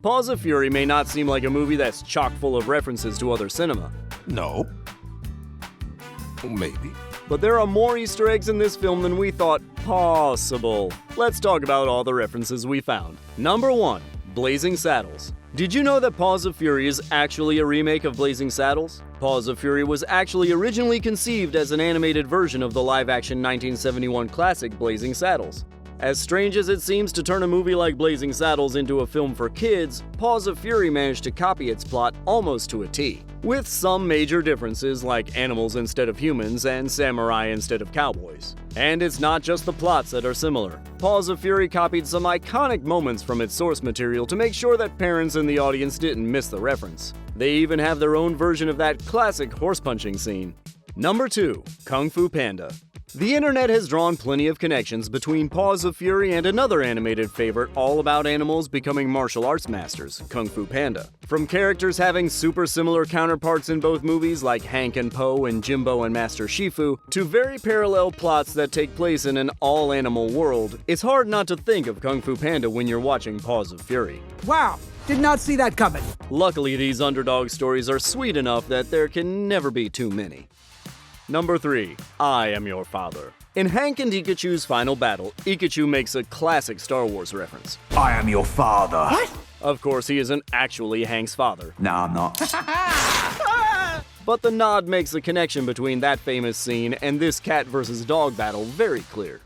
Paws of Fury may not seem like a movie that's chock full of references to other cinema. No. Maybe. But there are more Easter eggs in this film than we thought possible. Let's talk about all the references we found. Number 1. Blazing Saddles. Did you know that Paws of Fury is actually a remake of Blazing Saddles? Paws of Fury was actually originally conceived as an animated version of the live-action 1971 classic Blazing Saddles. As strange as it seems to turn a movie like Blazing Saddles into a film for kids, Paws of Fury managed to copy its plot almost to a T, with some major differences like animals instead of humans and samurai instead of cowboys. And it's not just the plots that are similar. Paws of Fury copied some iconic moments from its source material to make sure that parents in the audience didn't miss the reference. They even have their own version of that classic horse-punching scene. Number 2. Kung Fu Panda. The internet has drawn plenty of connections between Paws of Fury and another animated favorite all about animals becoming martial arts masters, Kung Fu Panda. From characters having super similar counterparts in both movies like Hank and Po and Jimbo and Master Shifu, to very parallel plots that take place in an all-animal world, it's hard not to think of Kung Fu Panda when you're watching Paws of Fury. Wow, did not see that coming. Luckily, these underdog stories are sweet enough that there can never be too many. Number 3. I Am Your Father. In Hank and Pikachu's final battle, Pikachu makes a classic Star Wars reference. I am your father. What? Of course, he isn't actually Hank's father. No, I'm not. But the nod makes the connection between that famous scene and this cat versus dog battle very clear.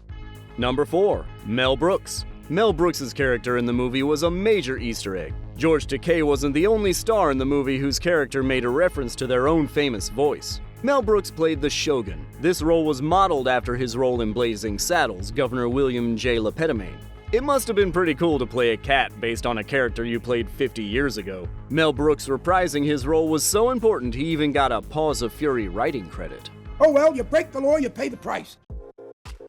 Number 4. Mel Brooks. Mel Brooks' character in the movie was a major Easter egg. George Takei wasn't the only star in the movie whose character made a reference to their own famous voice. Mel Brooks played the Shogun. This role was modeled after his role in Blazing Saddles, Governor William J. Lepetamain. It must have been pretty cool to play a cat based on a character you played 50 years ago. Mel Brooks reprising his role was so important he even got a Paws of Fury writing credit. Oh well, you break the law, you pay the price.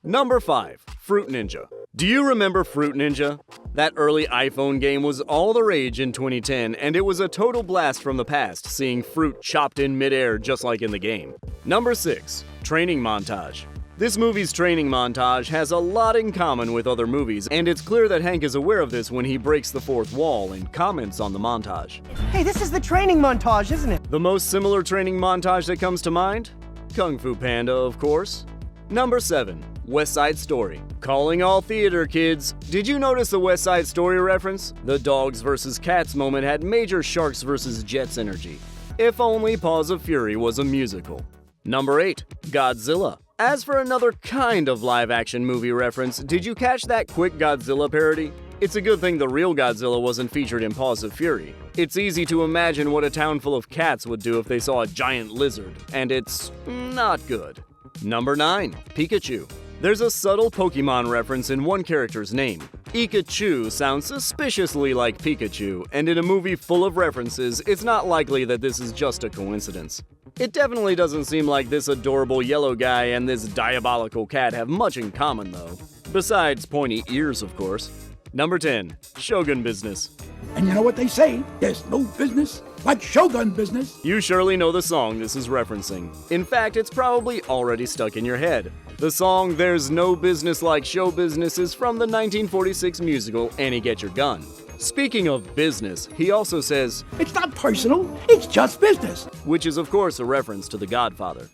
Number 5. Fruit Ninja. Do you remember Fruit Ninja? That early iPhone game was all the rage in 2010, and it was a total blast from the past, seeing fruit chopped in midair just like in the game. Number 6. Training Montage. This movie's training montage has a lot in common with other movies, and it's clear that Hank is aware of this when he breaks the fourth wall and comments on the montage. Hey, this is the training montage, isn't it? The most similar training montage that comes to mind? Kung Fu Panda, of course. Number 7. West Side Story. Calling all theater kids. Did you notice the West Side Story reference? The dogs versus cats moment had major sharks versus jets energy. If only Paws of Fury was a musical. Number 8. Godzilla. As for another kind of live-action movie reference, did you catch that quick Godzilla parody? It's a good thing the real Godzilla wasn't featured in Paws of Fury. It's easy to imagine what a town full of cats would do if they saw a giant lizard, and it's not good. Number 9. Pikachu. There's a subtle Pokemon reference in one character's name. Pikachu sounds suspiciously like Pikachu, and in a movie full of references, it's not likely that this is just a coincidence. It definitely doesn't seem like this adorable yellow guy and this diabolical cat have much in common, though. Besides pointy ears, of course. Number 10. Shogun Business. And you know what they say, there's no business like Shogun Business. You surely know the song this is referencing. In fact, it's probably already stuck in your head. The song There's No Business Like Show Business is from the 1946 musical Annie Get Your Gun. Speaking of business, he also says, It's not personal, it's just business. which is of course a reference to The Godfather.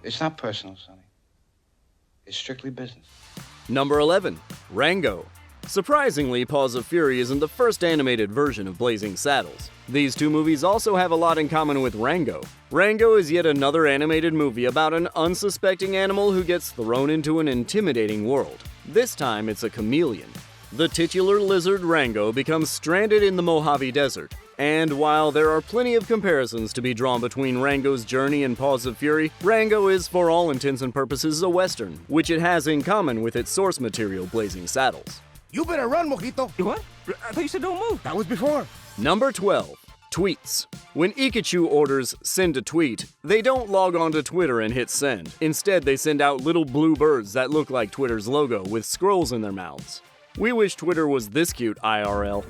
It's not personal, Sonny. It's strictly business. Number 11. Rango. Surprisingly, Paws of Fury isn't the first animated version of Blazing Saddles. These two movies also have a lot in common with Rango. Rango is yet another animated movie about an unsuspecting animal who gets thrown into an intimidating world. This time, it's a chameleon. The titular lizard Rango becomes stranded in the Mojave Desert. And while there are plenty of comparisons to be drawn between Rango's journey and Paws of Fury, Rango is for all intents and purposes a Western, which it has in common with its source material Blazing Saddles. You better run, Mojito. What? I thought you said don't move. That was before. Number 12. Tweets. When Pikachu orders send a tweet, they don't log on to Twitter and hit send. Instead, they send out little blue birds that look like Twitter's logo with scrolls in their mouths. We wish Twitter was this cute, IRL.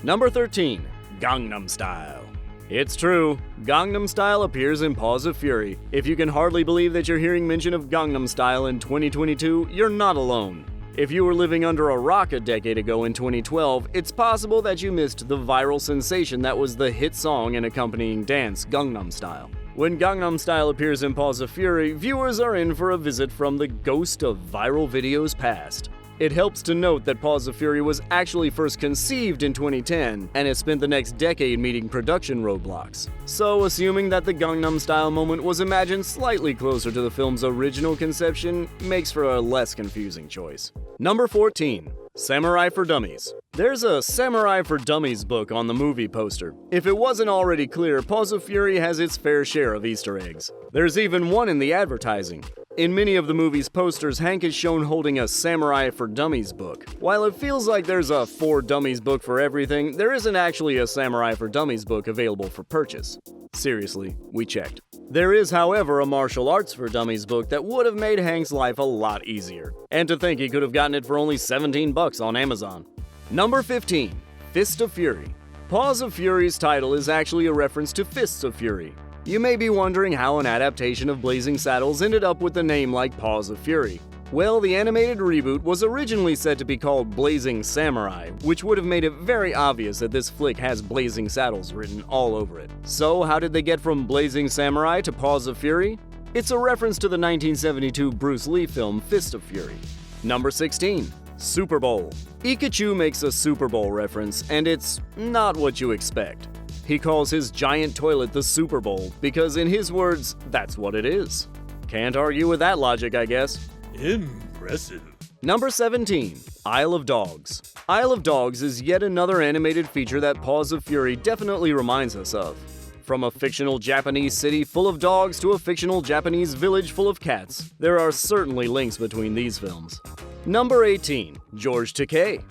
Number 13. Gangnam Style. It's true, Gangnam Style appears in Paws of Fury. If you can hardly believe that you're hearing mention of Gangnam Style in 2022, you're not alone. If you were living under a rock a decade ago in 2012, it's possible that you missed the viral sensation that was the hit song and accompanying dance, Gangnam Style. When Gangnam Style appears in Paws of Fury, viewers are in for a visit from the ghost of viral videos past. It helps to note that Paws of Fury was actually first conceived in 2010 and has spent the next decade meeting production roadblocks. So, assuming that the Gangnam Style moment was imagined slightly closer to the film's original conception makes for a less confusing choice. Number 14. Samurai for Dummies. There's a Samurai for Dummies book on the movie poster. If it wasn't already clear, Paws of Fury has its fair share of Easter eggs. There's even one in the advertising. In many of the movie's posters, Hank is shown holding a Samurai for Dummies book. While it feels like there's a For Dummies book for everything, there isn't actually a Samurai for Dummies book available for purchase. Seriously, we checked. There is, however, a martial arts for dummies book that would have made Hank's life a lot easier. And to think he could have gotten it for only $17 on Amazon. Number 15. Fist of Fury. Paws of Fury's title is actually a reference to Fists of Fury. You may be wondering how an adaptation of Blazing Saddles ended up with a name like Paws of Fury. Well, the animated reboot was originally said to be called Blazing Samurai, which would have made it very obvious that this flick has Blazing Saddles written all over it. So, how did they get from Blazing Samurai to Paws of Fury? It's a reference to the 1972 Bruce Lee film Fist of Fury. Number 16. Superbowl. Pikachu makes a Superbowl reference, and it's not what you expect. He calls his giant toilet the Superbowl because, in his words, that's what it is. Can't argue with that logic, I guess. Impressive. Number 17. Isle of Dogs. Isle of Dogs is yet another animated feature that Paws of Fury definitely reminds us of. From a fictional Japanese city full of dogs to a fictional Japanese village full of cats, there are certainly links between these films. Number 18. George Takei.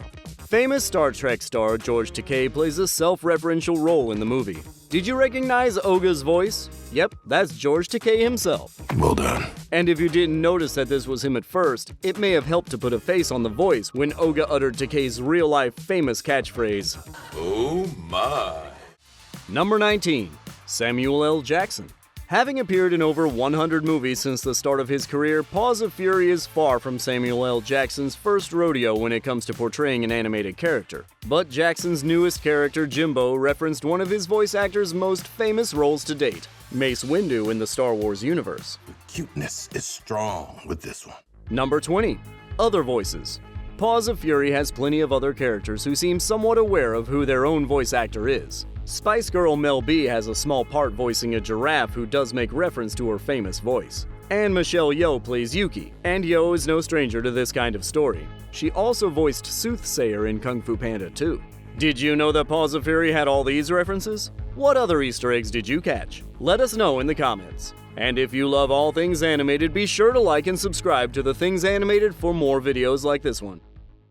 Famous Star Trek star George Takei plays a self-referential role in the movie. Did you recognize Oga's voice? Yep, that's George Takei himself. Well done. And if you didn't notice that this was him at first, it may have helped to put a face on the voice when Oga uttered Takei's real-life famous catchphrase, Oh my. Number 19. Samuel L. Jackson. Having appeared in over 100 movies since the start of his career, Paws of Fury is far from Samuel L. Jackson's first rodeo when it comes to portraying an animated character. But Jackson's newest character, Jimbo, referenced one of his voice actor's most famous roles to date, Mace Windu in the Star Wars universe. The cuteness is strong with this one. Number 20. Other voices. Paws of Fury has plenty of other characters who seem somewhat aware of who their own voice actor is. Spice Girl Mel B has a small part voicing a giraffe who does make reference to her famous voice. And Michelle Yeoh plays Yuki, and Yeoh is no stranger to this kind of story. She also voiced Soothsayer in Kung Fu Panda 2. Did you know that Paws of Fury had all these references? What other Easter eggs did you catch? Let us know in the comments. And if you love all things animated, be sure to like and subscribe to The Things Animated for more videos like this one.